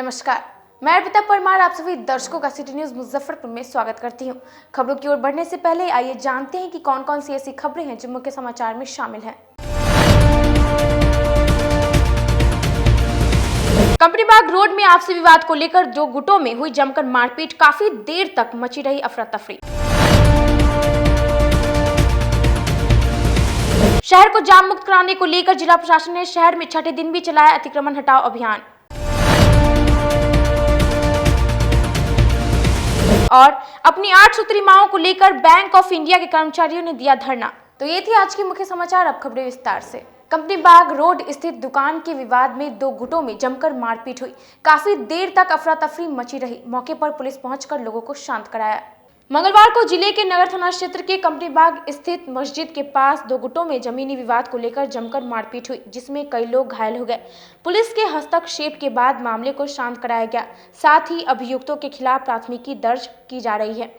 नमस्कार, मैं अर्पिता परमार आप सभी दर्शकों का सिटी न्यूज मुजफ्फरपुर में स्वागत करती हूं। खबरों की ओर बढ़ने से पहले आइए जानते हैं कि कौन कौन सी ऐसी खबरें हैं जो मुख्य समाचार में शामिल हैं। कंपनी बाग रोड में आपसी विवाद को लेकर दो गुटों में हुई जमकर मारपीट, काफी देर तक मची रही अफरा तफरी। शहर को जाम मुक्त कराने को लेकर जिला प्रशासन ने शहर में छठे दिन भी चलाया अतिक्रमण हटाओ अभियान। और अपनी 8 सूत्री मांगों को लेकर बैंक ऑफ इंडिया के कर्मचारियों ने दिया धरना। तो ये थी आज की मुख्य समाचार, अब खबरें विस्तार से। कंपनी बाग रोड स्थित दुकान के विवाद में दो गुटों में जमकर मारपीट हुई, काफी देर तक अफरा तफरी मची रही। मौके पर पुलिस पहुंचकर लोगों को शांत कराया। मंगलवार को जिले के नगर थाना क्षेत्र के कंपनी बाग स्थित मस्जिद के पास दो गुटों में जमीनी विवाद को लेकर जमकर मारपीट हुई, जिसमें कई लोग घायल हो गए। पुलिस के हस्तक्षेप के बाद मामले को शांत कराया गया, साथ ही अभियुक्तों के खिलाफ प्राथमिकी दर्ज की जा रही है।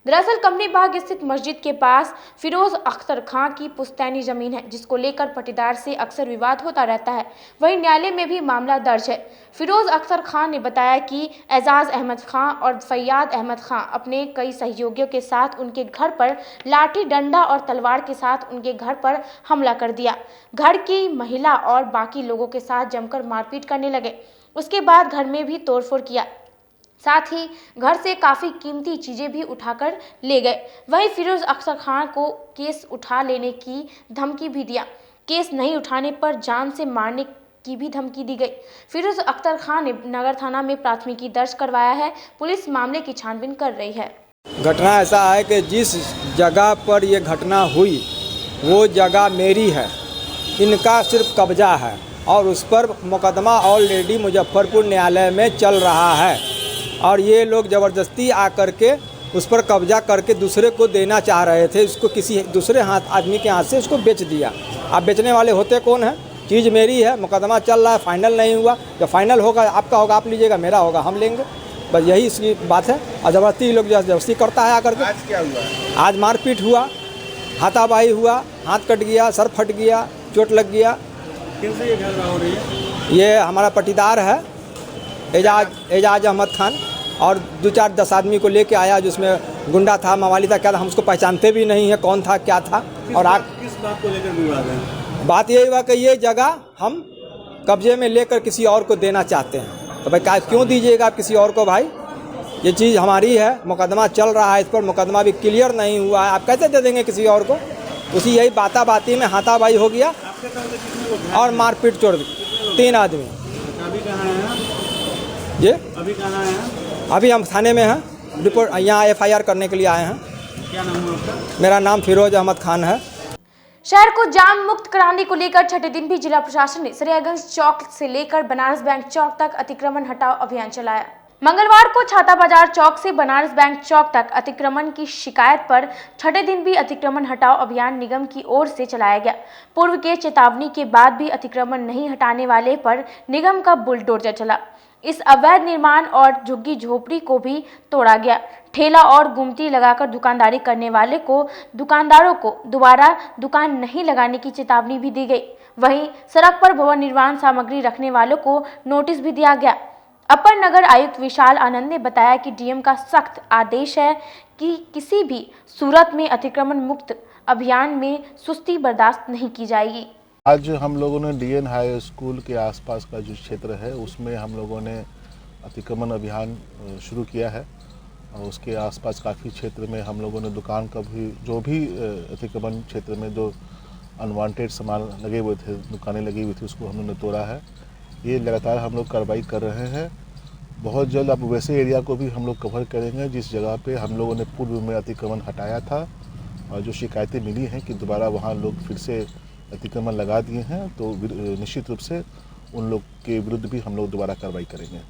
दरअसल कंपनी बाग स्थित मस्जिद के पास फिरोज अख्तर खां की पुश्तैनी जमीन है, जिसको लेकर पट्टीदार से अक्सर विवाद होता रहता है। वहीं न्यायालय में भी मामला दर्ज है। फिरोज अख्तर खां ने बताया कि एजाज अहमद खां और फैयाद अहमद खां अपने कई सहयोगियों के साथ उनके घर पर लाठी डंडा और तलवार के साथ उनके घर पर हमला कर दिया। घर की महिला और बाकी लोगों के साथ जमकर मारपीट करने लगे। उसके बाद घर में भी तोड़फोड़ किया, साथ ही घर से काफी कीमती चीजें भी उठाकर ले गए। वहीं फिरोज अख्तर खान को केस उठा लेने की धमकी भी दिया। केस नहीं उठाने पर जान से मारने की भी धमकी दी गई। फिरोज अख्तर खान ने नगर थाना में प्राथमिकी दर्ज करवाया है। पुलिस मामले की छानबीन कर रही है। घटना ऐसा है कि जिस जगह पर ये घटना हुई वो जगह मेरी है, इनका सिर्फ कब्जा है और उस पर मुकदमा ऑलरेडी मुजफ्फरपुर न्यायालय में चल रहा है और ये लोग ज़बरदस्ती आकर के उस पर कब्जा करके दूसरे को देना चाह रहे थे। इसको किसी दूसरे आदमी के हाथ से उसको बेच दिया। अब बेचने वाले होते कौन हैं? चीज़ मेरी है, मुकदमा चल रहा है, फाइनल नहीं हुआ। जब फाइनल होगा आपका होगा आप लीजिएगा, मेरा होगा हम लेंगे, बस यही इसकी बात है। और ज़बरदस्ती लोग जबरदस्ती करता है आकर के। आज क्या हुआ? आज मारपीट हुआ, हाथापाई हुआ, हाथ कट गया, सर फट गया, चोट लग गया। किनसे ये झगड़ा हो रही है? ये हमारा पट्टीदार है एजाज अहमद खान और 2-4-10 आदमी को लेके आया, जिसमें गुंडा था, मवाली था, क्या था, हम उसको पहचानते भी नहीं है कौन था क्या था। और किस बात को लेकर विवाद है? बात यही हुआ कि ये जगह हम कब्जे में लेकर किसी और को देना चाहते हैं। तो भाई क्यों दीजिएगा आप किसी और को? भाई ये चीज़ हमारी है, मुकदमा चल रहा है, इस पर मुकदमा भी क्लियर नहीं हुआ है, आप कैसे दे देंगे किसी और को? उसी यही बाती में हाथापाई हो गया और मारपीट चोड़ दी 3 आदमी। अभी कहाँ हैं? ये अभी कहाँ हैं? अभी हम थाने में हैं, रिपोर्ट यहाँ FIR करने के लिए आए हैं। क्या नाम है आपका? मेरा नाम फिरोज अहमद खान है। शहर को जाम मुक्त कराने को लेकर छठे दिन भी जिला प्रशासन ने सरियागंज चौक से लेकर बनारस बैंक चौक तक अतिक्रमण हटाओ अभियान चलाया। मंगलवार को छाता बाजार चौक से बनारस बैंक चौक तक अतिक्रमण की शिकायत पर छठे दिन भी अतिक्रमण हटाओ अभियान निगम की ओर से चलाया गया। पूर्व के चेतावनी के बाद भी अतिक्रमण नहीं हटाने वाले पर निगम का बुलडोजर चला। इस अवैध निर्माण और झुग्गी झोपड़ी को भी तोड़ा गया। ठेला और गुमटी लगाकर दुकानदारी करने वाले दुकानदारों को दोबारा दुकान नहीं लगाने की चेतावनी भी दी गई। वहीं सड़क पर भवन निर्माण सामग्री रखने वालों को नोटिस भी दिया गया। अपर नगर आयुक्त विशाल आनंद ने बताया कि डीएम का सख्त आदेश है कि किसी भी सूरत में अतिक्रमण मुक्त अभियान में सुस्ती बर्दाश्त नहीं की जाएगी। आज हम लोगों ने DN हाई स्कूल के आसपास का जो क्षेत्र है उसमें हम लोगों ने अतिक्रमण अभियान शुरू किया है और उसके आसपास काफ़ी क्षेत्र में हम लोगों ने दुकान का भी जो भी अतिक्रमण क्षेत्र में जो अनवांटेड सामान लगे हुए थे, दुकानें लगी हुई थी, उसको हम लोगों ने तोड़ा है। ये लगातार हम लोग कार्रवाई कर रहे हैं। बहुत जल्द अब वैसे एरिया को भी हम लोग कवर करेंगे जिस जगह पे हम लोगों ने पूर्व में अतिक्रमण हटाया था और जो शिकायतें मिली हैं कि दोबारा वहाँ लोग फिर से अतिक्रमण लगा दिए हैं, तो निश्चित रूप से उन लोग के विरुद्ध भी हम लोग दोबारा कार्रवाई करेंगे।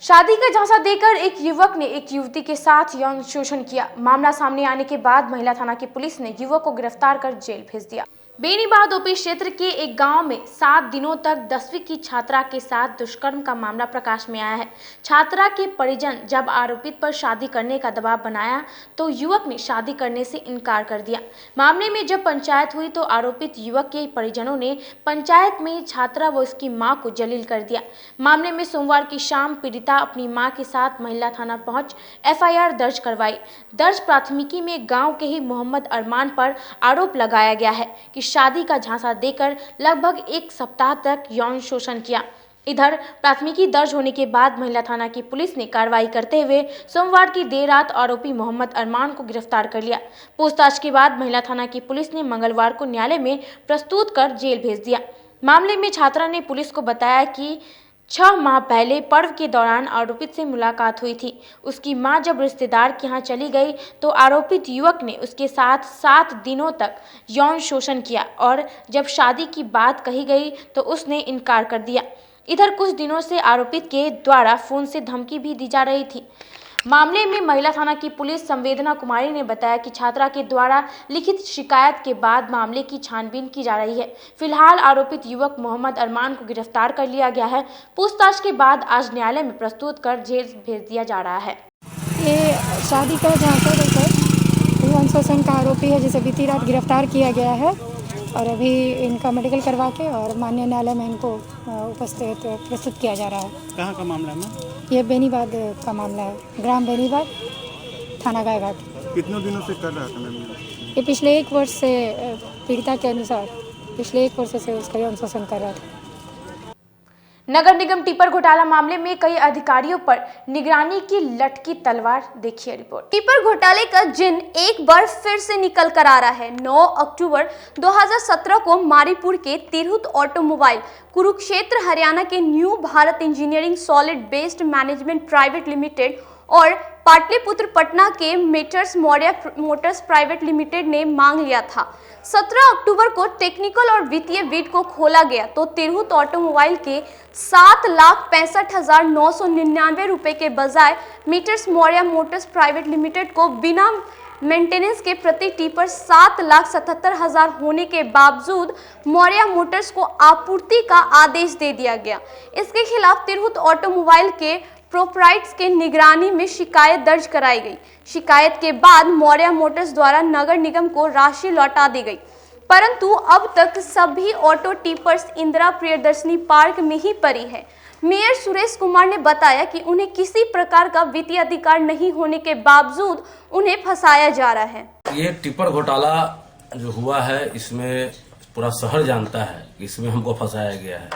शादी का झांसा देकर एक युवक ने एक युवती के साथ यौन शोषण किया। मामला सामने आने के बाद महिला थाना की पुलिस ने युवक को गिरफ्तार कर जेल भेज दिया। बेनीबाद ओपी क्षेत्र के एक गांव में 7 दिनों तक 10वीं की छात्रा के साथ दुष्कर्म का मामला प्रकाश में आया है। छात्रा के परिजन जब आरोपित पर शादी करने का दबाव बनाया तो युवक ने शादी करने से इनकार कर दिया। मामले में जब पंचायत हुई तो आरोपित युवक के परिजनों ने पंचायत में छात्रा व उसकी मां को जलील कर दिया। मामले में सोमवार की शाम पीड़िता अपनी मां के साथ महिला थाना पहुंच FIR दर्ज करवाई। दर्ज प्राथमिकी में गाँव के ही मोहम्मद अरमान पर आरोप लगाया गया है कि शादी का झांसा देकर लगभग 1 सप्ताह तक यौन शोषण किया। इधर प्राथमिकी दर्ज होने के बाद महिला थाना की पुलिस ने कार्रवाई करते हुए सोमवार की देर रात आरोपी मोहम्मद अरमान को गिरफ्तार कर लिया। पूछताछ के बाद महिला थाना की पुलिस ने मंगलवार को न्यायालय में प्रस्तुत कर जेल भेज दिया। मामले में छात्रा ने पुलिस को बताया कि 6 माह पहले पर्व के दौरान आरोपित से मुलाकात हुई थी। उसकी मां जब रिश्तेदार के यहाँ चली गई तो आरोपित युवक ने उसके साथ 7 दिनों तक यौन शोषण किया और जब शादी की बात कही गई तो उसने इनकार कर दिया। इधर कुछ दिनों से आरोपित के द्वारा फोन से धमकी भी दी जा रही थी। मामले में महिला थाना की पुलिस संवेदना कुमारी ने बताया कि छात्रा के द्वारा लिखित शिकायत के बाद मामले की छानबीन की जा रही है। फिलहाल आरोपित युवक मोहम्मद अरमान को गिरफ्तार कर लिया गया है। पूछताछ के बाद आज न्यायालय में प्रस्तुत कर जेल भेज दिया जा रहा है। ये शादी का झांसा देकर यौन शोषण का आरोपी है जिसे बीती रात गिरफ्तार किया गया है और अभी इनका मेडिकल करवा के और माननीय न्यायालय में इनको उपस्थित प्रस्तुत किया जा रहा है। कहाँ का मामला है? ये बेनीबाद का मामला है, ग्राम बेनीबाद, थाना गायघाट। कितने दिनों से कर रहा था मैम? ये पिछले 1 वर्ष से पीड़िता के अनुसार पिछले 1 वर्ष से उसका यौन शोषण कर रहा था। नगर निगम टिपर घोटाला मामले में कई अधिकारियों पर निगरानी की लटकी तलवार, देखिए रिपोर्ट। टिपर घोटाले का जिन एक बार फिर से निकल कर आ रहा है। 9 अक्टूबर 2017 को मारीपुर के तिरहुत ऑटोमोबाइल, कुरुक्षेत्र हरियाणा के new Bharat engineering solid waste management private limited और पाटलिपुत्र पटना के मेटर्स मौर्य मोटर्स प्राइवेट लिमिटेड ने मांग लिया था। 17 अक्टूबर को टेक्निकल और वित्तीय बिड को खोला गया तो तिरहुत ऑटोमोबाइल के 7,65,999 रुपए के बजाय मीटर्स मौर्य मोटर्स प्राइवेट लिमिटेड को बिना मेंटेनेंस के प्रति टिपर 7,77,000 होने के बावजूद मौर्य मोटर्स को आपूर्ति का आदेश दे दिया गया। इसके खिलाफ तिरहुत ऑटोमोबाइल के प्रोपराइटर्स के निगरानी में शिकायत दर्ज कराई गई। शिकायत के बाद मौर्य मोटर्स द्वारा नगर निगम को राशि लौटा दी गई, परंतु अब तक सभी auto tippers Indira Priyadarshini park में ही पड़ी है। मेयर सुरेश कुमार ने बताया कि उन्हें किसी प्रकार का वित्तीय अधिकार नहीं होने के बावजूद उन्हें फंसाया जा रहा है। ये टिपर घोटाला जो हुआ है इसमें पूरा शहर जानता है कि इसमें हमको फंसाया गया है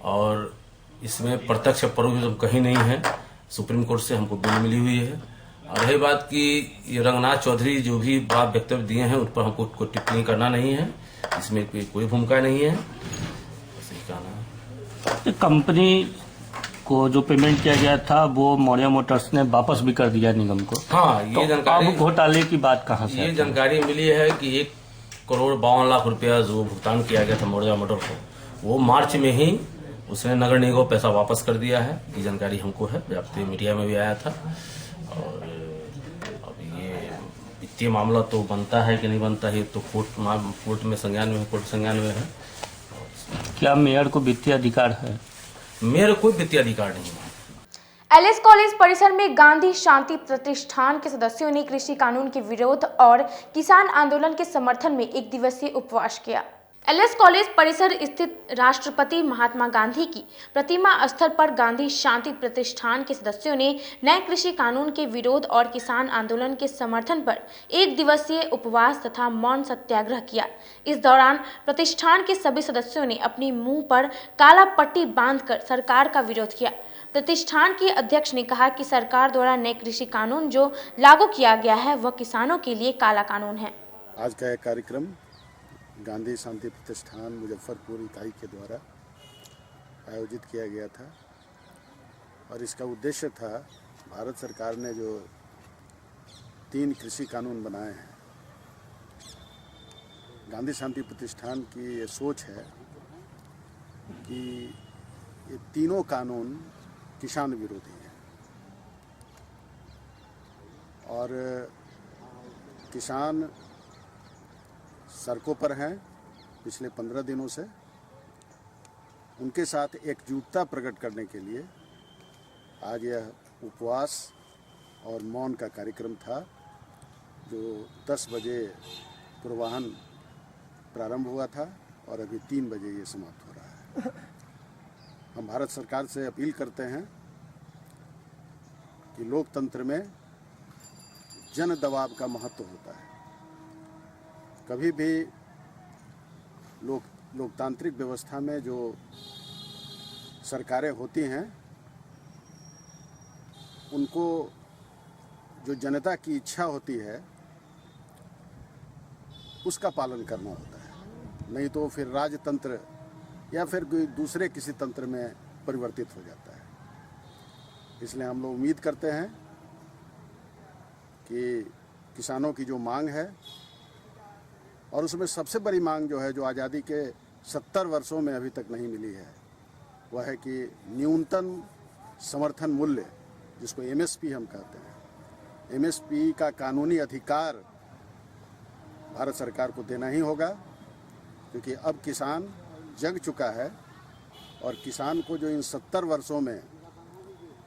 और इसमें प्रत्यक्ष परोक्ष कहीं नहीं है। सुप्रीम कोर्ट से हमको बिल मिली हुई है। और रही बात कि ये रंगनाथ चौधरी जो भी बात वक्तव्य दिए हैं उन पर हमको कोई टिप्पणी करना नहीं है, इसमें कोई भूमिका नहीं है। बस यही कहना है। कंपनी को जो पेमेंट किया गया था वो मौर्य मोटर्स ने वापस भी कर दिया निगम को। हाँ, ये जानकारी, अब घोटाले की बात कहाँ से? ये जानकारी मिली है कि 1,52,00,000 रुपया जो भुगतान किया गया था मौर्य मोटर को, वो मार्च में ही उसने नगर निगम को पैसा वापस कर दिया है। ये जानकारी हमको है, व्याप्त मीडिया में भी आया था। और अब ये वित्तीय मामला तो बनता है कि नहीं बनता है तो कोर्ट में संज्ञान में है, कोर्ट संज्ञान में है। क्या मेयर को वित्तीय अधिकार है? मेयर कोई वित्तीय अधिकार नहीं है। LS कॉलेज परिसर में गांधी शांति प्रतिष्ठान के सदस्यों ने कृषि कानून के विरोध और किसान आंदोलन के समर्थन में 1 दिवसीय उपवास किया। LS कॉलेज परिसर स्थित राष्ट्रपति महात्मा गांधी की प्रतिमा स्थल पर गांधी शांति प्रतिष्ठान के सदस्यों ने नए कृषि कानून के विरोध और किसान आंदोलन के समर्थन पर 1 दिवसीय उपवास तथा मौन सत्याग्रह किया। इस दौरान प्रतिष्ठान के सभी सदस्यों ने अपनी मुंह पर काला पट्टी बांधकर सरकार का विरोध किया। प्रतिष्ठान के अध्यक्ष ने कहा कि सरकार द्वारा नए कृषि कानून जो लागू किया गया है वह किसानों के लिए काला कानून है। आज का यह कार्यक्रम गांधी शांति प्रतिष्ठान मुजफ्फरपुर इकाई के द्वारा आयोजित किया गया था और इसका उद्देश्य था, भारत सरकार ने जो 3 कृषि कानून बनाए हैं, गांधी शांति प्रतिष्ठान की ये सोच है कि ये तीनों कानून किसान विरोधी हैं और किसान सड़कों पर हैं पिछले 15 दिनों से उनके साथ एकजुटता प्रकट करने के लिए आज यह उपवास और मौन का कार्यक्रम था, जो 10 बजे पूर्वाह्न प्रारंभ हुआ था और अभी 3 बजे ये समाप्त हो रहा है। हम भारत सरकार से अपील करते हैं कि लोकतंत्र में जन दबाव का महत्व होता है। कभी भी लोकतांत्रिक व्यवस्था में जो सरकारें होती हैं, उनको जो जनता की इच्छा होती है उसका पालन करना होता है, नहीं तो फिर राजतंत्र या फिर कोई दूसरे किसी तंत्र में परिवर्तित हो जाता है। इसलिए हम लोग उम्मीद करते हैं कि किसानों की जो मांग है, और उसमें सबसे बड़ी मांग जो है, जो आज़ादी के 70 वर्षों में अभी तक नहीं मिली है, वह है कि न्यूनतम समर्थन मूल्य, जिसको MSP हम कहते हैं, MSP का कानूनी अधिकार भारत सरकार को देना ही होगा, क्योंकि अब किसान जग चुका है और किसान को जो इन 70 वर्षों में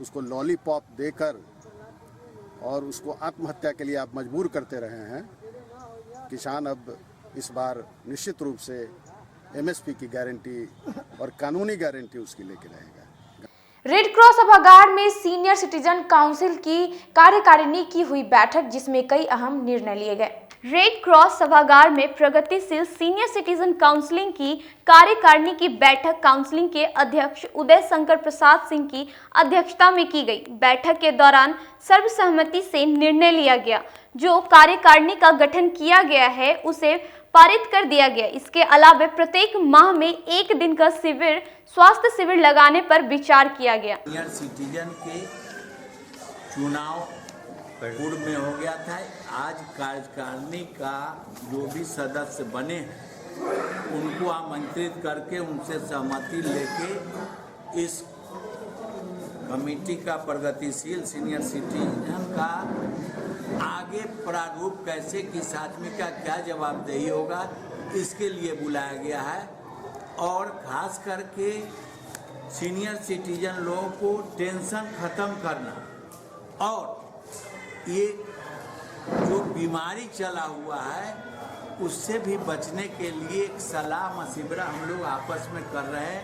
उसको लॉलीपॉप देकर और उसको आत्महत्या के लिए आप मजबूर करते रहे हैं, किसान अब इस बार निश्चित रूप से MSP की गारंटी और कानूनी गारंटी उसकी लेके रहेगा। रेड क्रॉस सभागार में सीनियर सिटीजन काउंसिल की कार्यकारिणी की हुई बैठक, जिसमें कई अहम निर्णय लिए गए। रेड क्रॉस सभागार में प्रगतिशील सीनियर सिटीजन काउंसिलिंग की कार्यकारिणी की बैठक काउंसिलिंग के अध्यक्ष उदय शंकर प्रसाद सिंह की अध्यक्षता में की गई। बैठक के दौरान सर्वसहमति से निर्णय लिया गया, जो कार्यकारिणी का गठन किया गया है उसे पारित कर दिया गया। इसके अलावा प्रत्येक माह में 1 दिन का शिविर, स्वास्थ्य शिविर लगाने पर विचार किया गया। सीनियर सिटीजन के चुनाव पूर्व में हो गया था। आज कार्यकारिणी का जो भी सदस्य बने हैं उनको आमंत्रित करके उनसे सहमति लेके इस कमेटी का प्रगतिशील सीनियर सिटीजन का आगे प्रारूप कैसे किस आदमी का क्या जवाबदेही होगा, इसके लिए बुलाया गया है। और खास करके सीनियर सिटीजन लोगों को टेंशन ख़त्म करना और ये जो बीमारी चला हुआ है उससे भी बचने के लिए एक सलाह मशवरा हम लोग आपस में कर रहे हैं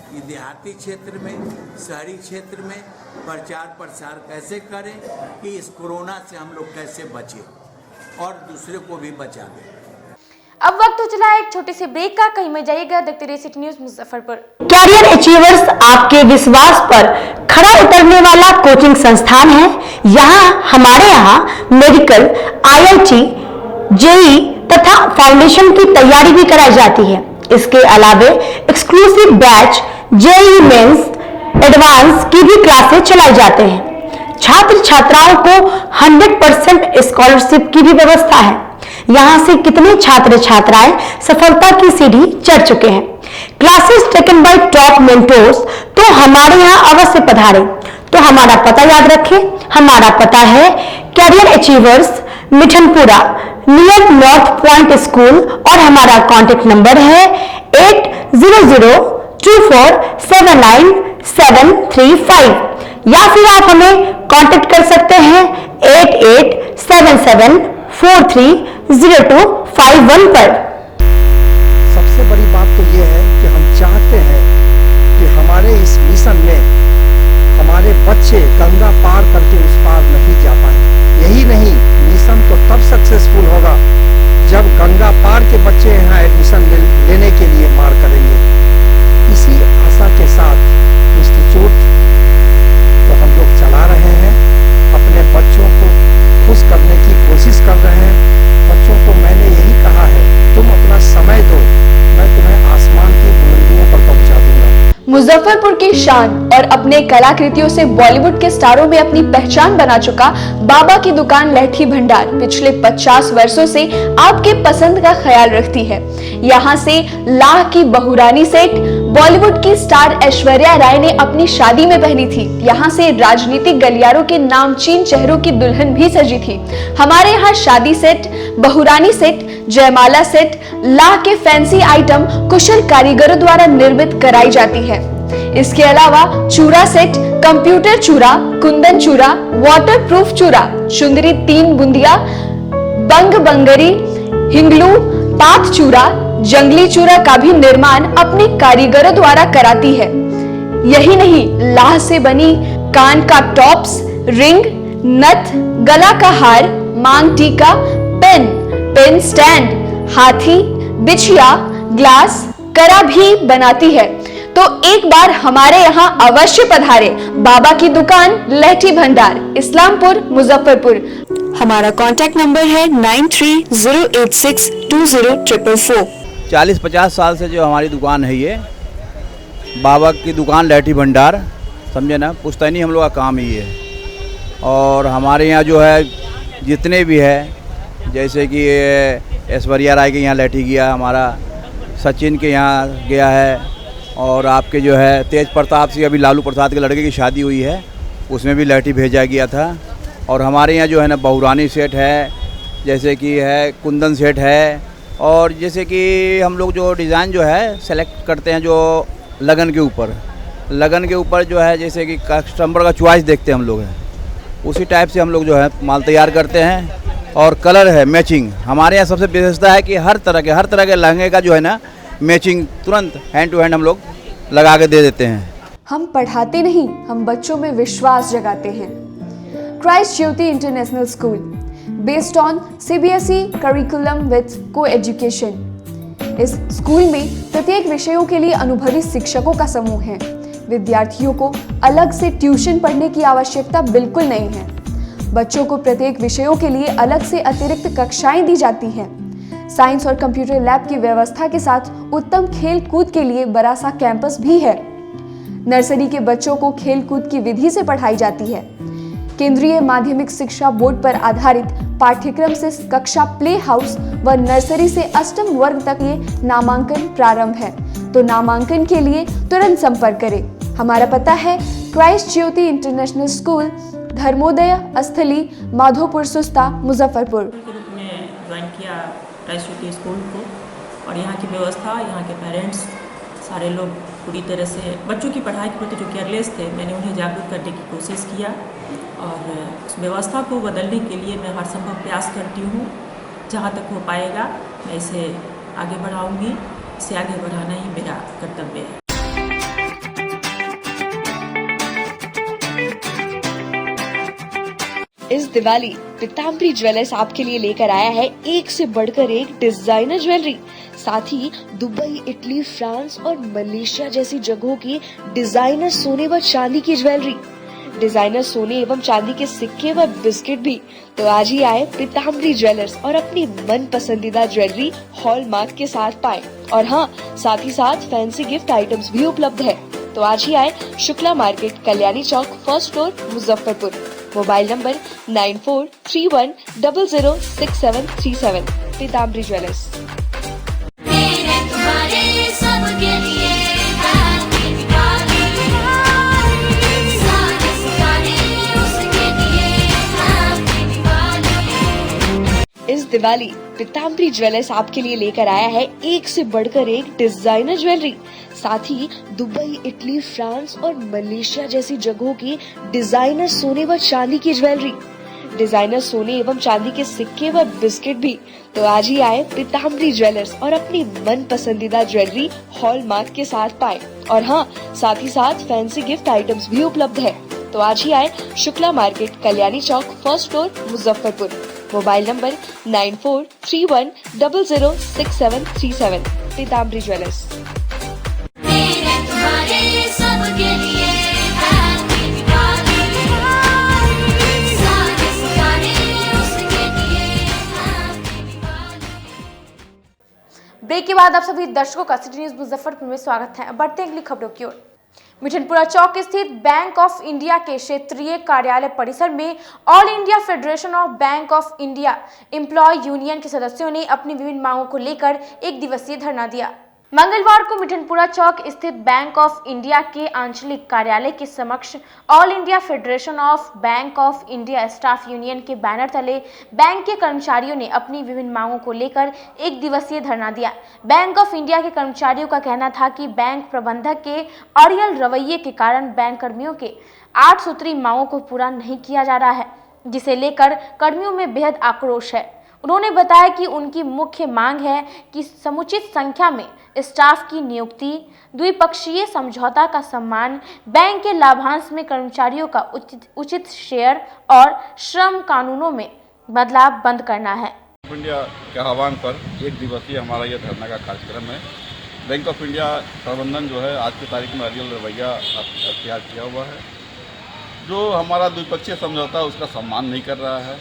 कि देहाती क्षेत्र में, शहरी क्षेत्र में प्रचार प्रसार कैसे करें कि इस कोरोना से हम लोग कैसे बचें और दूसरे को भी बचा दें। अब वक्त हो चला है एक छोटे से ब्रेक का, कहीं मत जाइएगा, देखते रहिए city news Muzaffarpur. Career achievers आपके विश्वास पर खरा उतरने वाला कोचिंग संस्थान है। हमारे यहाँ मेडिकल, IIT, JEE तथा फाउंडेशन की तैयारी भी कराई जाती है। इसके अलावे exclusive batch JEE mains, advance की भी क्लासेस चलाई जाते हैं। छात्र छात्राओं को 100% स्कॉलरशिप की भी व्यवस्था है। यहाँ से कितने छात्र छात्राएं सफलता की सीढ़ी चढ़ चुके हैं। Classes taken by top mentors, तो हमारे यहाँ अवश्य पधारें। तो हमारा पता याद रखें, हमारा पता है career achievers, Mithanpura, near North Point school, और हमारा कॉन्टेक्ट नंबर है 8002479735, या फिर आप हमें कांटेक्ट कर सकते हैं 8877430251 पर। सबसे बड़ी बात तो ये है कि हम चाहते हैं कि हमारे इस मिशन में हमारे बच्चे गंगा पार करके उस पार नहीं जा पाए। यही नहीं, मिशन तो तब सक्सेसफुल होगा जब गंगा पार के बच्चे यहाँ एडमिशन लेने के लिए मार करेंगे। इसी आशा के साथ इंस्टीट्यूट तो हम लोग चला रहे हैं, अपने बच्चों को खुश करने की कोशिश कर रहे हैं। बच्चों को मैंने यही कहा है, तुम अपना समय दो, मैं तुम्हें आसमान की बुलंदियों पर पहुंचा दूंगा। मुजफ्फरपुर की शान और अपने कलाकृतियों से बॉलीवुड के स्टारों में अपनी पहचान बना चुका बाबा की दुकान लहठी भंडार पिछले 50 वर्षों से आपके पसंद का ख्याल रखती है। यहाँ से लाह की बहुरानी सेट, बॉलीवुड की स्टार ऐश्वर्या राय ने अपनी शादी में पहनी थी। यहाँ से राजनीतिक गलियारों के नामचीन चेहरों की दुल्हन भी सजी थी। हमारे यहाँ शादी सेट, बहुरानी सेट, जयमाला सेट, लाह के फैंसी आइटम कुशल कारीगरों द्वारा निर्मित कराई जाती है। इसके अलावा चूड़ा सेट, कंप्यूटर चूड़ा, कुंदन चूड़ा, वाटरप्रूफ चूड़ा, चुंदरी 3 बुंदिया, बंग बंगरी, हिंगलू, पात चूड़ा, जंगली चूड़ा का भी निर्माण अपने कारीगरों द्वारा कराती है। यही नहीं, लाह से बनी कान का टॉप्स, रिंग, नथ, गला का हार, मांग टीका, पेन स्टैंड, हाथी, बिछिया, ग्लास, करा भी बनाती है। तो एक बार हमारे यहाँ अवश्य पधारे। बाबा की दुकान लहठी भंडार, इस्लामपुर, मुजफ्फरपुर। हमारा कांटेक्ट नंबर है 9308620444। 40-50 साल से जो हमारी दुकान है, ये बाबा की दुकान लहठी भंडार, समझे ना, पुश्तैनी हम लोग का काम ही है। और हमारे यहाँ जो है जितने भी है, जैसे कि ऐश्वर्या राय के यहाँ लहठी गया, हमारा सचिन के यहाँ गया है, और आपके जो है तेज प्रताप सिंह, अभी लालू प्रसाद के लड़के की शादी हुई है, उसमें भी लहठी भेजा गया था। और हमारे यहाँ जो है ना बहुरानी सेट है, जैसे कि है कुंदन सेट है, और जैसे कि हम लोग जो डिज़ाइन जो है सेलेक्ट करते हैं, जो लगन के ऊपर जो है, जैसे कि कस्टमर का चॉइस देखते हैं हम लोग हैं, उसी टाइप से हम लोग जो है माल तैयार करते हैं। और कलर है मैचिंग, हमारे यहाँ सबसे विशेषता है कि हर तरह के लहंगे का जो है ना मैचिंग तुरंत हैंड टू हैंड हम लोग लगा के दे देते हैं। हम पढ़ाते नहीं, हम बच्चों में विश्वास जगाते हैं। Christ Jyoti international school, based on CBSE curriculum with coeducation. इस स्कूल में प्रत्येक विषयों के लिए अनुभवी शिक्षकों का समूह है। विद्यार्थियों को अलग से ट्यूशन पढ़ने की आवश्यकता बिल्कुल नहीं है। बच्चों को प्रत्येक विषयों के लिए अलग से अतिरिक्त कक्षाएं दी जाती हैं। साइंस और कंप्यूटर लैब की व्यवस्था के साथ उत्तम खेल कूद के लिए बड़ा सा कैंपस भी है। नर्सरी के बच्चों को खेल कूद की विधि से पढ़ाई जाती है। केंद्रीय माध्यमिक शिक्षा बोर्ड पर आधारित पाठ्यक्रम से कक्षा प्ले हाउस व नर्सरी से अष्टम वर्ग तक ये नामांकन प्रारंभ है। तो नामांकन के लिए तुरंत संपर्क करें। हमारा पता है Christ Jyoti international school, Dharmodaya स्थली, माधोपुर सुस्ता, मुजफ्फरपुर। के रूप में ज्वाइन किया क्राइस्ट ज्योति स्कूल को, और यहाँ की व्यवस्था, यहाँ के पेरेंट्स, सारे लोग पूरी तरह से बच्चों की पढ़ाई के प्रति जो केयरलेस थे, मैंने उन्हें जागरूक करने की कोशिश किया, और उस व्यवस्था को बदलने के लिए मैं हर संभव प्रयास करती हूँ। जहाँ तक हो पाएगा मैं इसे आगे बढ़ाऊँगी। इसे आगे बढ़ाना ही मेरा कर्तव्य है। इस दिवाली पीताम्बरी ज्वेलर्स आपके लिए लेकर आया है एक से बढ़कर एक डिजाइनर ज्वेलरी, साथ ही दुबई, इटली, फ्रांस और मलेशिया जैसी जगहों की डिजाइनर सोने व चांदी की ज्वेलरी, डिजाइनर सोने एवं चांदी के सिक्के व बिस्किट भी। तो आज ही आए पीताम्बरी ज्वेलर्स और अपनी मन पसंदीदा ज्वेलरी हॉलमार्क के साथ पाएं। और हाँ, साथ ही साथ फैंसी गिफ्ट आइटम्स भी उपलब्ध है। तो आज ही आए शुक्ला मार्केट, कल्याणी चौक, 1st floor, Muzaffarpur. Mobile number 9431006737। Pitambari jewellers. इस दिवाली पीताम्बरी ज्वेलर्स आपके लिए लेकर आया है एक से बढ़कर एक डिजाइनर ज्वेलरी, साथ ही दुबई, इटली, फ्रांस और मलेशिया जैसी जगहों की डिजाइनर सोने व चांदी की ज्वेलरी, डिजाइनर सोने एवं चांदी के सिक्के व बिस्किट भी। तो आज ही आए पीताम्बरी ज्वेलर्स और अपनी मन पसंदीदा ज्वेलरी हॉलमार्क के साथ पाएं। और हाँ, साथ ही साथ फैंसी गिफ्ट आइटम्स भी उपलब्ध है। तो आज ही आए शुक्ला मार्केट, कल्याणी चौक, 1st floor, Muzaffarpur. Mobile number 9431006737। Pitambari jewellers. Break के बाद आप सभी दर्शकों का सिटी न्यूज मुजफ्फरपुर में स्वागत है। अब बढ़ते हैं अगली खबरों की ओर। मिठनपुरा चौक स्थित बैंक ऑफ इंडिया के क्षेत्रीय कार्यालय परिसर में all India federation of bank of India employ union के सदस्यों ने अपनी विभिन्न मांगों को लेकर एक दिवसीय धरना दिया। मंगलवार को मिठनपुरा चौक स्थित बैंक ऑफ इंडिया के आंचलिक कार्यालय के समक्ष all India federation of bank of India staff union के बैनर तले बैंक के कर्मचारियों ने अपनी विभिन्न मांगों को लेकर एक दिवसीय धरना दिया। बैंक ऑफ इंडिया के कर्मचारियों का कहना था कि बैंक प्रबंधक के अड़ियल रवैये के कारण बैंक कर्मियों के 8 सूत्री मांगों को पूरा नहीं किया जा रहा है, जिसे लेकर कर्मियों में बेहद आक्रोश है। उन्होंने बताया कि उनकी मुख्य मांग है कि समुचित संख्या में स्टाफ की नियुक्ति, द्विपक्षीय समझौता का सम्मान, बैंक के लाभांश में कर्मचारियों का उचित शेयर और श्रम कानूनों में बदलाव बंद करना है। बैंक ऑफ इंडिया के आह्वान पर एक दिवसीय हमारा यह धरना का कार्यक्रम है। बैंक ऑफ इंडिया प्रबंधन जो है आज की तारीख में अड़ियल रवैया अख्तियार किया हुआ है। जो हमारा द्विपक्षीय समझौता उसका सम्मान नहीं कर रहा है।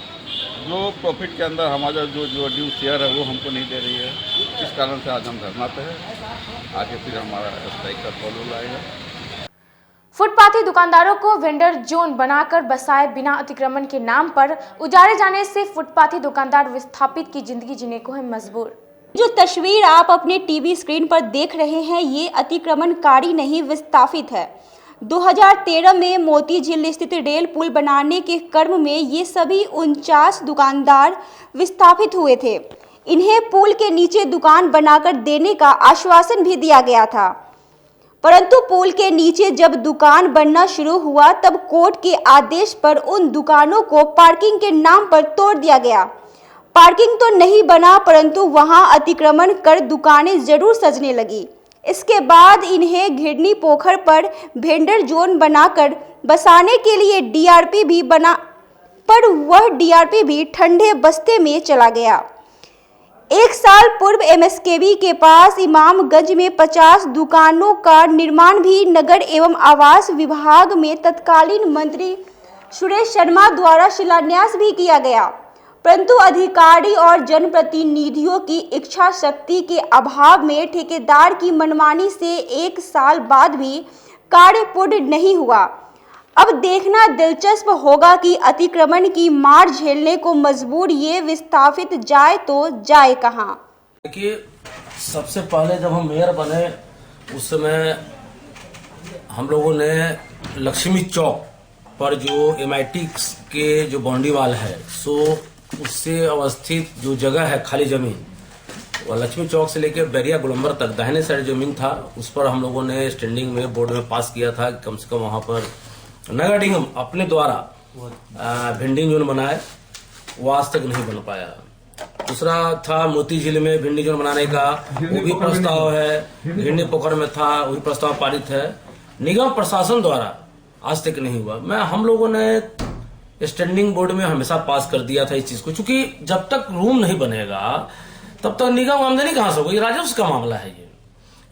जो प्रॉफिट के अंदर हमारा जो ड्यू शेयर है वो हमको नहीं दे रही है। इस कारण से आज हम धरना पे हैं। आगे फिर हमारा स्ट्राइक का कॉल आएगा। फुटपाथी दुकानदारों को वेंडर जोन बनाकर बसाए बिना अतिक्रमण के नाम पर उजाड़े जाने से फुटपाथी दुकानदार विस्थापित की जिंदगी जीने को है मजबूर। जो तस्वीर आप अपने टीवी स्क्रीन पर देख रहे हैं ये अतिक्रमणकारी नहीं विस्थापित है। 2013 में मोती झील स्थित रेल पुल बनाने के क्रम में ये सभी 49 दुकानदार विस्थापित हुए थे। इन्हें पुल के नीचे दुकान बनाकर देने का आश्वासन भी दिया गया था, परंतु पुल के नीचे जब दुकान बनना शुरू हुआ तब कोर्ट के आदेश पर उन दुकानों को पार्किंग के नाम पर तोड़ दिया गया। पार्किंग तो नहीं बना, परंतु वहां अतिक्रमण कर दुकानें जरूर सजने लगी। इसके बाद इन्हें घिरनी पोखर पर वेंडर जोन बनाकर बसाने के लिए डीआरपी भी बना, पर वह डीआरपी भी ठंडे बस्ते में चला गया। 1 साल पूर्व एमएसकेबी के पास इमामगंज में 50 दुकानों का निर्माण भी नगर एवं आवास विभाग में तत्कालीन मंत्री सुरेश शर्मा द्वारा शिलान्यास भी किया गया, परंतु अधिकारी और जनप्रतिनिधियों की इच्छा शक्ति के अभाव में ठेकेदार की मनमानी से 1 साल बाद भी कार्य पूर्ण नहीं हुआ। अब देखना दिलचस्प होगा कि अतिक्रमण की मार झेलने को मजबूर ये विस्थापित जाए तो जाए कहां। देखिए, सबसे पहले जब हम मेयर बने उस समय हम लोगों ने लक्ष्मी चौक पर जो MIT के जो बाउंड्री वाल है सो उससे अवस्थित जो जगह है खाली जमीन, वह लक्ष्मी चौक से लेकर बैरिया गोलंबर तक दाहिने साइड जमीन था, उस पर हम लोगों ने स्टैंडिंग में बोर्ड में पास किया था कि कम से कम वहां पर नगर निगम अपने द्वारा वेंडिंग जोन बनाए। वो आज तक नहीं बन पाया। दूसरा था मोती झील में वेंडिंग जोन बनाने का, वो भी प्रस्ताव है। घिरनी पोखर में था, वही प्रस्ताव पारित है। निगम प्रशासन द्वारा आज तक नहीं हुआ। हम लोगों ने स्टैंडिंग बोर्ड में हमेशा पास कर दिया था इस चीज को, क्योंकि जब तक रूम नहीं बनेगा तब तक निगम आमदनी कहां से होगी। ये राजस्व का मामला है।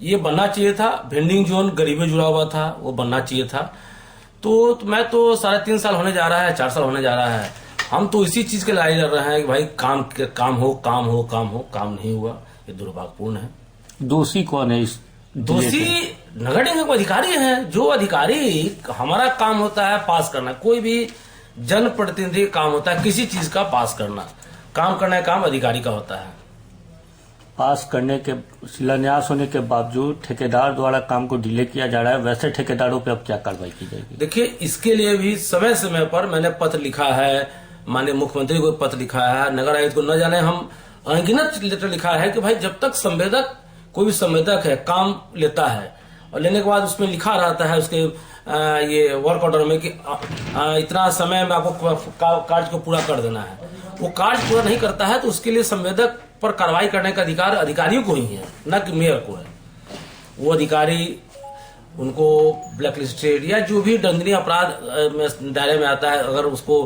ये बनना चाहिए था। वेंडिंग जोन गरीबी जुड़ा हुआ था, वो बनना चाहिए था। तो मैं तो 3.5 साल होने जा रहा है, 4 साल होने जा रहा है, हम तो इसी चीज के लड़ाई लड़ रहे हैं कि भाई काम हो, काम नहीं हुआ। ये दुर्भाग्यपूर्ण है। दोषी कौन है इस? दोषी नगर निगम अधिकारी हैं। जो अधिकारी, हमारा काम होता है पास करना, कोई भी जनप्रतिनिधि काम होता है किसी चीज का पास करना, काम करने का काम अधिकारी का होता है। पास करने के शिलान्यास होने के बावजूद ठेकेदार द्वारा काम को डिले किया जा रहा है। वैसे ठेकेदारों पे अब क्या कार्रवाई की जाएगी? देखिए, इसके लिए भी समय समय पर मैंने पत्र लिखा है, माननीय मुख्यमंत्री को पत्र लिखा है, नगर आयुक्त को न जाने हम अनगिनत लेटर लिखा है कि भाई जब तक संवेदक, कोई भी संवेदक है काम लेता है और लेने के बाद उसमें लिखा रहता है उसके ये वर्क ऑर्डर में कि इतना समय में आपको कार्य को पूरा कर देना है, वो कार्य पूरा नहीं करता है तो उसके लिए संवेदक पर कार्रवाई करने का अधिकार अधिकारियों को ही है, न कि मेयर को है। वो अधिकारी उनको ब्लैक लिस्टेड या जो भी दंडनीय अपराध में दायरे में आता है, अगर उसको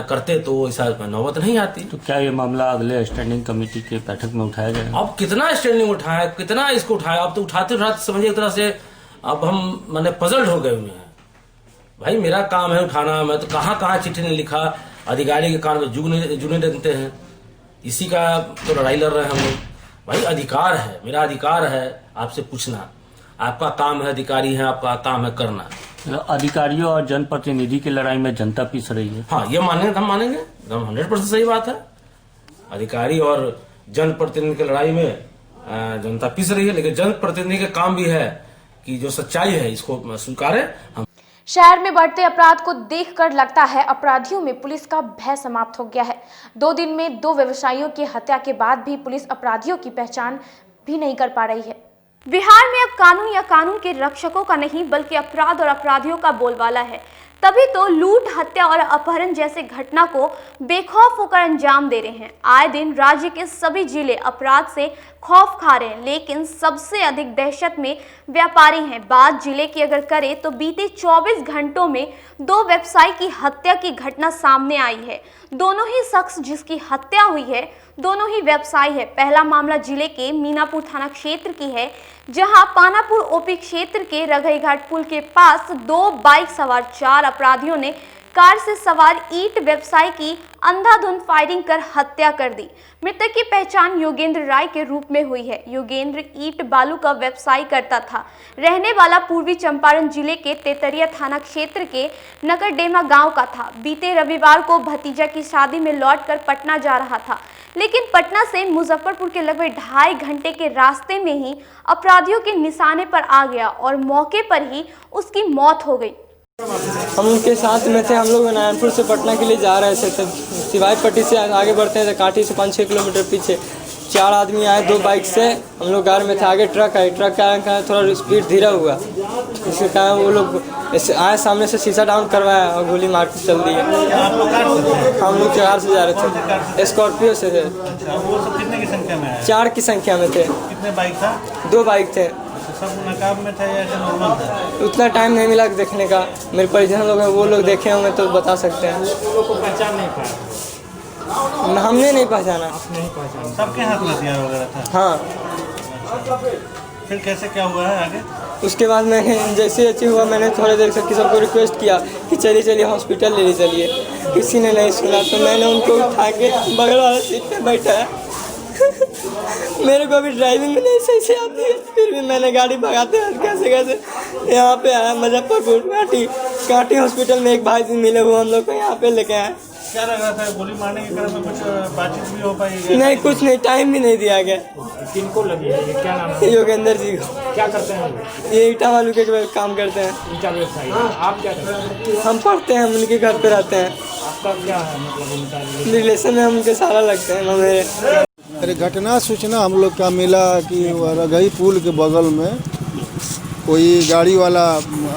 करते तो ऐसा नौबत नहीं आती। तो क्या ये मामला अगले स्टैंडिंग कमेटी के बैठक में उठाया जाएगा? अब कितना स्टैंडिंग उठाया, कितना इसको उठाया, अब तो उठाते समझिए एक तरह से अब हम मैंने पजल्ड हो गए हुए हैं। भाई मेरा काम है उठाना, मैं तो कहाँ चिट्ठी ने लिखा, अधिकारी के कान में जुगने देते हैं। इसी का तो लड़ाई लड़ रहे हैं हम लोग। भाई अधिकार है, मेरा अधिकार है आपसे पूछना, आपका काम है, अधिकारी है, आपका काम है करना। अधिकारियों और जनप्रतिनिधि की लड़ाई में जनता पीस रही है। हाँ, ये मानेंगे, हम मानेंगे, एकदम 100% सही बात है। अधिकारी और जनप्रतिनिधि की लड़ाई में जनता पीस रही है, लेकिन जनप्रतिनिधि का काम भी है कि जो सच्चाई है इसको स्वीकारे। हम शहर में बढ़ते अपराध को देखकर लगता है अपराधियों में पुलिस का भय समाप्त हो गया है। 2 दिन में 2 व्यवसायियों की हत्या के बाद भी पुलिस अपराधियों की पहचान भी नहीं कर पा रही है। बिहार में अब कानून या कानून के रक्षकों का नहीं बल्कि अपराध और अपराधियों का बोलबाला है। तभी तो लूट, हत्या और अपहरण जैसे घटना को बेखौफ होकर अंजाम दे रहे हैं। आए दिन राज्य के सभी जिले अपराध से खौफ खा रहे हैं, लेकिन सबसे अधिक दहशत में व्यापारी हैं। बात जिले की अगर करें तो बीते 24 घंटों में 2 व्यवसायी की हत्या की घटना सामने आई है। दोनों ही शख्स जिसकी हत्या हुई है दोनों ही व्यवसायी है। पहला मामला जिले के मीनापुर थाना क्षेत्र की है, जहां पानापुर ओपी क्षेत्र के रघईघाट पुल के पास 2 बाइक सवार 4 अपराधियों ने कार से सवार ईंट व्यवसायी की अंधाधुंध फायरिंग कर हत्या कर दी। मृतक की पहचान योगेंद्र राय के रूप में हुई है। योगेंद्र ईंट बालू का व्यवसाय करता था। रहने वाला पूर्वी चंपारण जिले के तेतरिया थाना क्षेत्र के नकरडेमा गांव का था। बीते रविवार को भतीजा की शादी में लौटकर पटना जा रहा था, लेकिन पटना से मुजफ्फरपुर के लगभग 2.5 घंटे के रास्ते में ही अपराधियों के निशाने पर आ गया और मौके पर ही उसकी मौत हो गई। हम उनके साथ में थे। हम लोग नारायणपुर से पटना के लिए जा रहे थे, तब सिवाई पट्टी से आगे बढ़ते हैं तो कांटी से 5-6 किलोमीटर पीछे 4 आदमी आए 2 बाइक से। हम लोग कार में थे, आगे ट्रक आए, ट्रक का कारण थोड़ा स्पीड धीरा हुआ, इसके कारण वो लोग आए, सामने से शीशा डाउन करवाया और गोली मार के चल दी। हम लोग चौहार से जा रहे थे, स्कॉर्पियो से थे। कितने की संख्या में आए? 4 की संख्या में थे। कितने बाइक था? 2 बाइक थे। सब नकाब में था या नॉर्मल था? उतना टाइम नहीं मिला देखने का। मेरे परिजन लोग हैं, वो लोग देखे होंगे तो बता सकते हैं। लोग को पहचान नहीं पाया? हमने नहीं पहचाना। नहीं पहचाना। सबके हाथ में हथियार वगैरह था? हाँ। फिर कैसे क्या हुआ है आगे? उसके बाद मैंने जैसे अच्छी हुआ, मैंने थोड़ी देर से सबको रिक्वेस्ट किया कि चलिए हॉस्पिटल ले चलिए। किसी ने नहीं सुना तो मैंने उनको उठा के बगल वाला सीट पे बैठाया। मेरे को अभी ड्राइविंग में नहीं सही से आती है, फिर भी मैंने गाड़ी भगाते हैं कैसे यहाँ पे आया मुजफ्फरपुर कांटी हॉस्पिटल में। एक भाई मिले हुए हम लोग को यहाँ पे लेके आए। क्या लग रहा था गोली मारने के क्रम में कुछ बातचीत भी हो पाई? नहीं, कुछ नहीं, टाइम भी नहीं दिया गया। किनको लगी है? क्या नाम है? योगेंद्र जी को। क्या करते हैं? ये ईटा वालू के काम करते हैं। ईटा व्यवसायी। आप क्या करते हैं? हम पढ़ते हैं, हम उनके घर पे रहते हैं। आपका क्या है मतलब उनका रिलेशन में? हम उनके सारा लगते हैं मेरे। अरे घटना सूचना हम लोग का मिला कि रघई पुल के बगल में कोई गाड़ी वाला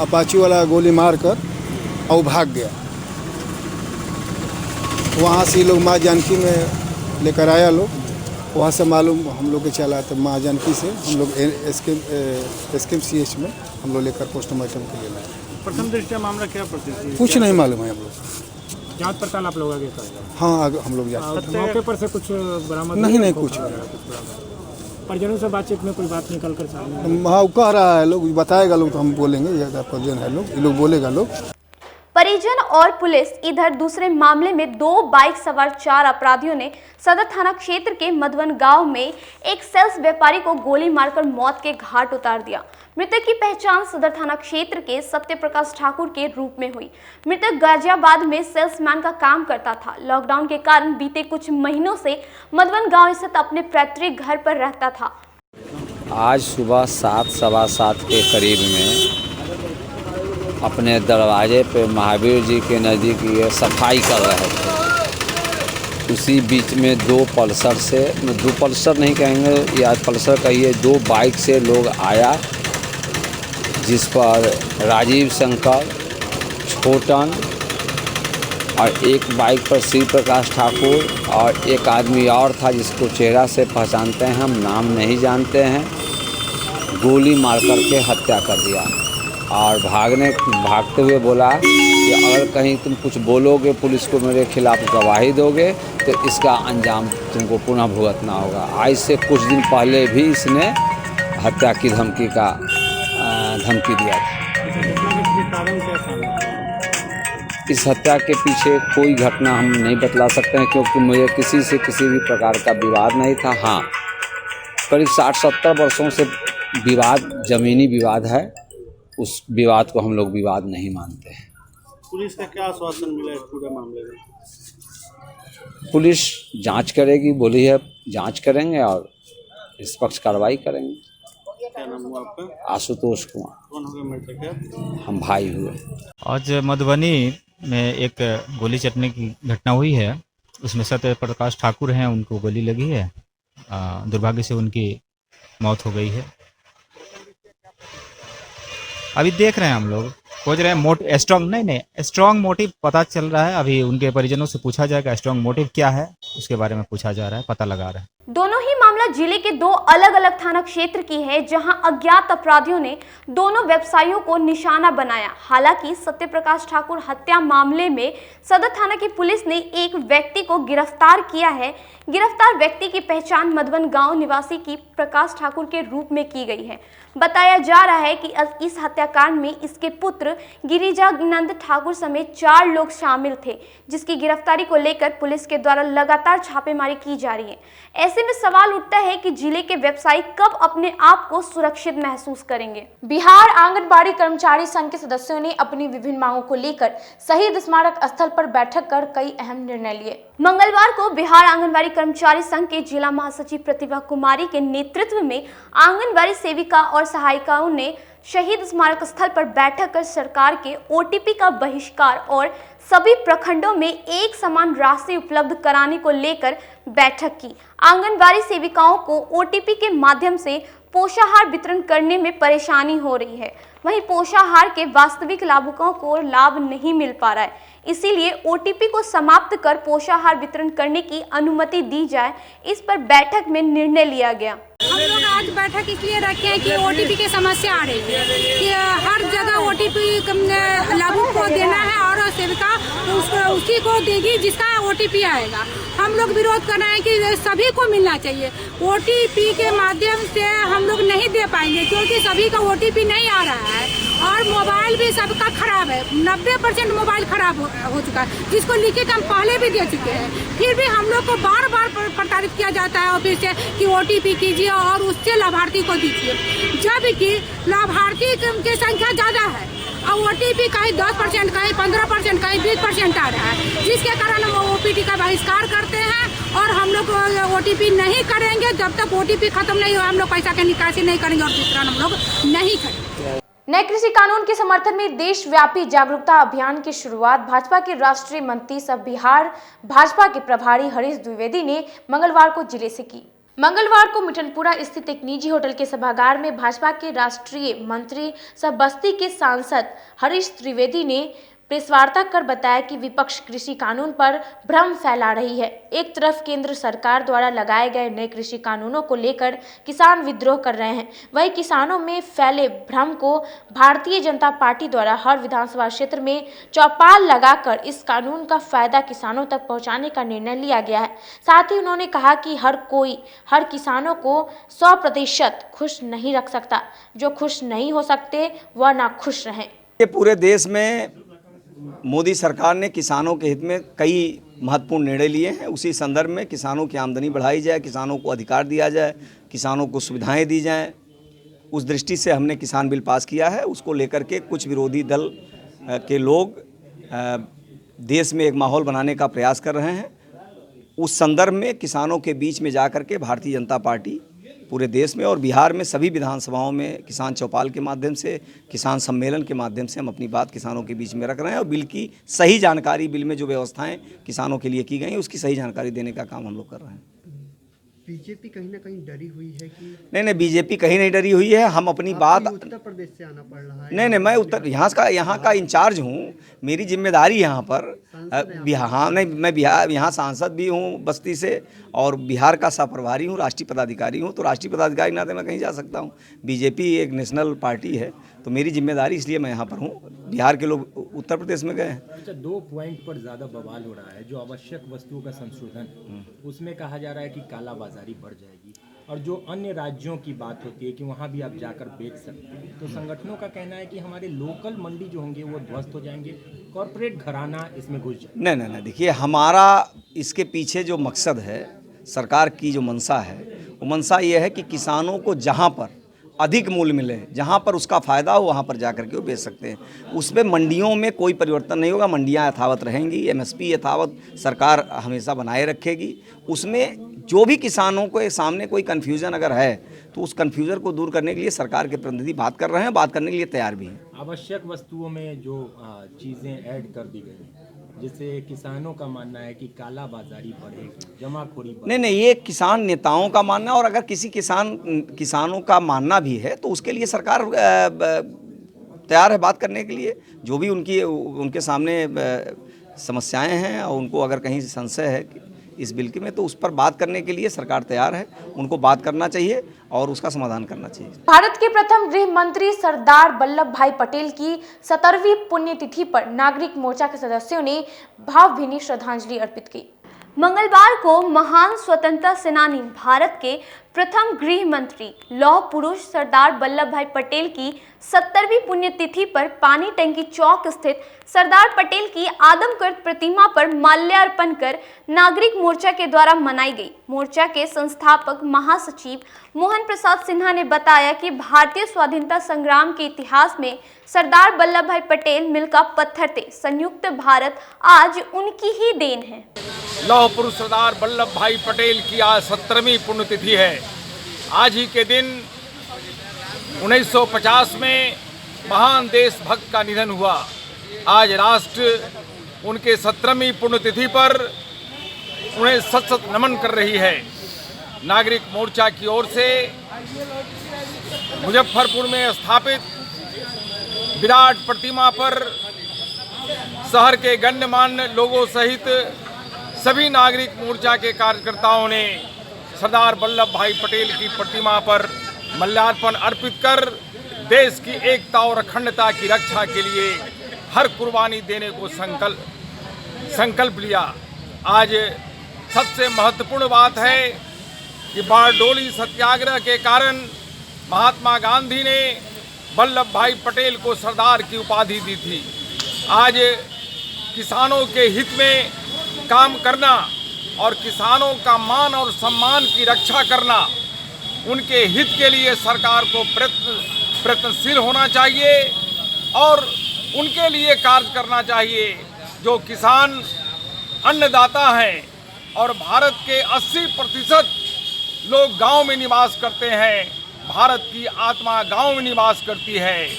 अपाची वाला गोली मार कर और भाग गया। वहाँ से लोग माँ जानकी में लेकर आया लोग, वहाँ से मालूम हम लोग के चला तो माँ जानकी से हम लोग एसकेएम CH में हम लोग लेकर पोस्टमार्टम के लिए लाए। प्रथम दृष्टया मामला क्या प्रतीत? कुछ नहीं मालूम है हम लोग। जांच पड़ताल आप लोग आगे कर रहे हैं? हाँ, हम लोग जाते। मौके पर से कुछ बरामद नहीं कुछ। परिजनों से बातचीत में कोई बात निकल कर सामने? हाँ, कह रहा है लोग, बताएगा लोग तो हम बोलेंगे। ये परिजन है लोग, ये लोग बोलेगा लोग। परिजन और पुलिस इधर दूसरे मामले में 2 बाइक सवार 4 अपराधियों ने सदर थाना क्षेत्र के मधुवन गांव में एक सेल्स व्यापारी को गोली मारकर मौत के घाट उतार दिया। मृतक की पहचान सदर थाना क्षेत्र के सत्य प्रकाश ठाकुर के रूप में हुई। मृतक गाजियाबाद में सेल्समैन का काम करता था। लॉकडाउन के कारण बीते कुछ महीनों से मधुवन गांव स्थित अपने पैतृक घर पर रहता था। आज सुबह 7, सवा 7 के करीब में अपने दरवाजे पे महावीर जी के नज़दीक ये सफाई कर रहे थे। उसी बीच में 2 पल्सर नहीं कहेंगे या पल्सर कहिए, 2 बाइक से लोग आया, जिस पर राजीव शंकर, छोटन और एक बाइक पर श्री प्रकाश ठाकुर और एक आदमी और था जिसको चेहरा से पहचानते हैं, हम नाम नहीं जानते हैं, गोली मार करके हत्या कर दिया। और भागते हुए बोला कि अगर कहीं तुम कुछ बोलोगे, पुलिस को मेरे खिलाफ गवाही दोगे तो इसका अंजाम तुमको पुनः भुगतना होगा। आज से कुछ दिन पहले भी इसने हत्या की धमकी दिया था। इस हत्या के पीछे कोई घटना हम नहीं बतला सकते हैं, क्योंकि मुझे किसी से किसी भी प्रकार का विवाद नहीं था। हाँ, करीब 60-70 वर्षों से विवाद, ज़मीनी विवाद है, उस विवाद को हम लोग विवाद नहीं मानते हैं। पुलिस का क्या आश्वासन मिला है पूरे मामले में? पुलिस जांच करेगी, बोली है जांच करेंगे और निष्पक्ष कार्रवाई करेंगे। क्या नाम हुआ आपका? आशुतोष कुमार। कौन हुए मृतक है? हम भाई हुए। आज मधुबनी में एक गोली चलने की घटना हुई है। उसमें सत्य प्रकाश ठाकुर हैं, उनको गोली लगी है। दुर्भाग्य से उनकी मौत हो गई है। अभी देख रहे हैं हम लोग, खोज रहे हैं स्ट्रॉन्ग मोटिव पता चल रहा है। अभी उनके परिजनों से पूछा जाएगा स्ट्रॉन्ग मोटिव क्या है, उसके बारे में पूछा जा रहा है, पता लगा रहा है। दोनों ही मामला जिले के दो अलग अलग थाना क्षेत्र की है, जहां अज्ञात अपराधियों ने दोनों व्यवसायियों को निशाना बनाया। हालांकि सत्यप्रकाश ठाकुर हत्या मामले में सदर थाना की पुलिस ने एक व्यक्ति को गिरफ्तार किया है। गिरफ्तार व्यक्ति की पहचान मधुबन गांव निवासी की प्रकाश ठाकुर के रूप में की गई है। बताया जा रहा है कि इस हत्याकांड में इसके पुत्र गिरिजानंद ठाकुर समेत 4 लोग शामिल थे, जिसकी गिरफ्तारी को लेकर पुलिस के द्वारा लगातार छापेमारी की जा रही है। ऐसे में सवाल उठता है कि जिले के व्यवसायी कब अपने आप को सुरक्षित महसूस करेंगे। बिहार आंगनबाड़ी कर्मचारी संघ के सदस्यों ने अपनी विभिन्न मांगों को लेकर शहीद स्मारक स्थल पर बैठक कर कई अहम निर्णय लिए। मंगलवार को बिहार आंगनबाड़ी कर्मचारी संघ के जिला महासचिव प्रतिभा कुमारी के नेतृत्व में आंगनबाड़ी सेविका और सहायिकाओं ने शहीद स्मारक स्थल पर बैठक कर सरकार के ओटीपी का बहिष्कार और सभी प्रखंडों में एक समान राशि उपलब्ध कराने को लेकर बैठक की। आंगनबाड़ी सेविकाओं को ओटीपी के माध्यम से पोषाहार वितरण करने में परेशानी हो रही है। वहीं पोषाहार के वास्तविक लाभुकों को लाभ नहीं मिल पा रहा है, इसीलिए ओटीपी को समाप्त कर पोषाहार वितरण करने की अनुमति दी जाए। इस पर बैठक में निर्णय लिया गया। हम लोग आज बैठक इसलिए रखे हैं कि ओटीपी की समस्या आ रही है कि हर जगह ओटीपी लाभुक को देना है और सेविका उसी को देगी जिसका ओटीपी आएगा। हम लोग विरोध कर रहे हैं कि सभी को मिलना चाहिए। ओटीपी के माध्यम से हम लोग नहीं दे पाएंगे क्योंकि सभी का ओटीपी नहीं आ रहा है और मोबाइल भी सबका खराब है। 90% मोबाइल खराब हो चुका है, जिसको लिखित हम पहले भी दे चुके हैं। फिर भी हम लोग को बार बार प्रताड़ित किया जाता है ऑफिस से कि ओटीपी कीजिए और उससे लाभार्थी को दीजिए, जबकि लाभार्थी की संख्या ज्यादा है और ओटीपी कहीं 10%, कहीं 15%, कहीं 20% आ रहा है, जिसके कारण हम ओपीटी का बहिष्कार करते हैं और हम लोग ओटीपी नहीं करेंगे। जब तक ओटीपी खत्म नहीं हो हम लोग पैसा की निकासी नहीं करेंगे और वितरण हम लोग नहीं करेंगे। नए कृषि कानून के समर्थन में देशव्यापी जागरूकता अभियान की शुरुआत भाजपा के राष्ट्रीय मंत्री सह बिहार भाजपा के प्रभारी हरीश द्विवेदी ने मंगलवार को जिले से की। मंगलवार को मिठनपुरा स्थित एक निजी होटल के सभागार में भाजपा के राष्ट्रीय मंत्री सह बस्ती के सांसद हरीश द्विवेदी ने प्रेस वार्ता कर बताया कि विपक्ष कृषि कानून पर भ्रम फैला रही है। एक तरफ केंद्र सरकार द्वारा लगाए गए नए कृषि कानूनों को लेकर किसान विद्रोह कर रहे हैं, वहीं किसानों में फैले भ्रम को भारतीय जनता पार्टी द्वारा हर विधानसभा क्षेत्र में चौपाल लगाकर इस कानून का फायदा किसानों तक पहुंचाने का निर्णय लिया गया है। साथ ही उन्होंने कहा कि हर किसानों को 100% खुश नहीं रख सकता। जो खुश नहीं हो सकते वह ना खुश रहें। ये पूरे देश में मोदी सरकार ने किसानों के हित में कई महत्वपूर्ण निर्णय लिए हैं। उसी संदर्भ में किसानों की आमदनी बढ़ाई जाए, किसानों को अधिकार दिया जाए, किसानों को सुविधाएं दी जाएं, उस दृष्टि से हमने किसान बिल पास किया है। उसको लेकर के कुछ विरोधी दल के लोग देश में एक माहौल बनाने का प्रयास कर रहे हैं। उस संदर्भ में किसानों के बीच में जाकर के भारतीय जनता पार्टी पूरे देश में और बिहार में सभी विधानसभाओं में किसान चौपाल के माध्यम से, किसान सम्मेलन के माध्यम से हम अपनी बात किसानों के बीच में रख रहे हैं और बिल की सही जानकारी, बिल में जो व्यवस्थाएं किसानों के लिए की गई उसकी सही जानकारी देने का काम हम लोग कर रहे हैं। बीजेपी कहीं ना कहीं डरी हुई है कि नहीं, बीजेपी कहीं नहीं डरी हुई है। हम अपनी बात उत्तर प्रदेश से आना पड़ रहा है। नहीं, मैं यहाँ का इंचार्ज हूँ। मेरी जिम्मेदारी यहाँ पर हाँ नहीं, मैं बिहार यहाँ सांसद भी हूँ बस्ती से और बिहार का सह प्रभारी हूँ, राष्ट्रीय पदाधिकारी हूँ। तो राष्ट्रीय पदाधिकारी नाते मैं कहीं जा सकता हूँ। बीजेपी एक नेशनल पार्टी है तो मेरी जिम्मेदारी, इसलिए मैं यहाँ पर हूँ। बिहार के लोग उत्तर प्रदेश में गए हैं। अच्छा, 2 पॉइंट पर ज़्यादा बवाल हो रहा है। जो आवश्यक वस्तुओं का संशोधन, उसमें कहा जा रहा है कि कालाबाजारी बढ़ जाएगी और जो अन्य राज्यों की बात होती है कि वहाँ भी आप जाकर बेच सकते हैं, तो संगठनों का कहना है कि हमारे लोकल मंडी जो होंगे वो ध्वस्त हो जाएंगे, कॉरपोरेट घराना इसमें घुस जाए। नहीं, देखिए, हमारा इसके पीछे जो मकसद है, सरकार की जो मंशा है, वो मंशा ये है कि किसानों को जहाँ पर अधिक मूल्य मिले, जहाँ पर उसका फ़ायदा हो वहाँ पर जाकर के वो बेच सकते हैं। उसमें मंडियों में कोई परिवर्तन नहीं होगा, मंडियाँ यथावत रहेंगी, एमएसपी यथावत सरकार हमेशा बनाए रखेगी। उसमें जो भी किसानों के सामने कोई कन्फ्यूज़न अगर है तो उस कन्फ्यूज़न को दूर करने के लिए सरकार के प्रतिनिधि बात कर रहे हैं, बात करने के लिए तैयार भी हैं। आवश्यक वस्तुओं में जो चीज़ें ऐड कर दी गई, जिससे किसानों का मानना है कि काला बाजारी बढ़ेगी, जमाखोरी बढ़ेगी। नहीं, ये किसान नेताओं का मानना है, और अगर किसी किसानों का मानना भी है तो उसके लिए सरकार तैयार है बात करने के लिए। जो भी उनके सामने समस्याएं हैं और उनको अगर कहीं संशय है इस बिल के में, तो उस पर बात करने के लिए सरकार तैयार है। उनको बात करना चाहिए और उसका समाधान करना चाहिए। भारत के प्रथम गृह मंत्री सरदार वल्लभ भाई पटेल की 70वीं पुण्यतिथि पर नागरिक मोर्चा के सदस्यों ने भावभीनी श्रद्धांजलि अर्पित की। मंगलवार को महान स्वतंत्रता सेनानी, भारत के प्रथम गृह मंत्री, लौह पुरुष सरदार वल्लभ भाई पटेल की 70वीं पुण्यतिथि पर पानी टंकी चौक स्थित सरदार पटेल की आदमकद प्रतिमा पर माल्यार्पण कर नागरिक मोर्चा के द्वारा मनाई गई। मोर्चा के संस्थापक महासचिव मोहन प्रसाद सिन्हा ने बताया कि भारतीय स्वाधीनता संग्राम के इतिहास में सरदार वल्लभ भाई पटेल मील का पत्थर थे। संयुक्त भारत आज उनकी ही देन है। लौह पुरुष सरदार वल्लभ भाई पटेल की आज 70वीं पुण्यतिथि है। आज ही के दिन 1950 में महान देशभक्त का निधन हुआ। आज राष्ट्र उनके 70वीं पुण्यतिथि पर उन्हें सत सत नमन कर रही है। नागरिक मोर्चा की ओर से मुजफ्फरपुर में स्थापित विराट प्रतिमा पर शहर के गण्यमान्य लोगों सहित सभी नागरिक मोर्चा के कार्यकर्ताओं ने सरदार वल्लभ भाई पटेल की प्रतिमा पर माल्यार्पण अर्पित कर देश की एकता और अखंडता की रक्षा के लिए हर कुर्बानी देने को संकल्प लिया। आज सबसे महत्वपूर्ण बात है कि बारडोली सत्याग्रह के कारण महात्मा गांधी ने वल्लभ भाई पटेल को सरदार की उपाधि दी थी। आज किसानों के हित में काम करना और किसानों का मान और सम्मान की रक्षा करना, उनके हित के लिए सरकार को प्रयत्नशील होना चाहिए और उनके लिए कार्य करना चाहिए। जो किसान अन्नदाता हैं और भारत के 80% लोग गांव में निवास करते हैं, भारत की आत्मा गांव में निवास करती है।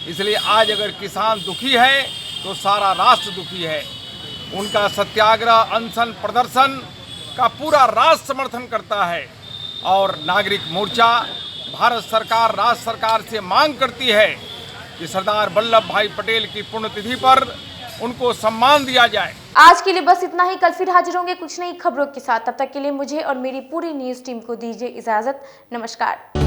इसलिए आज अगर किसान दुखी है तो सारा राष्ट्र दुखी है। उनका सत्याग्रह, अनशन, प्रदर्शन का पूरा राष्ट्र समर्थन करता है और नागरिक मोर्चा भारत सरकार, राज्य सरकार से मांग करती है कि सरदार वल्लभ भाई पटेल की पुण्यतिथि पर उनको सम्मान दिया जाए। आज के लिए बस इतना ही। कल फिर हाजिर होंगे कुछ नई खबरों के साथ। तब तक के लिए मुझे और मेरी पूरी न्यूज़ टीम को दीजिए इजाजत। नमस्कार।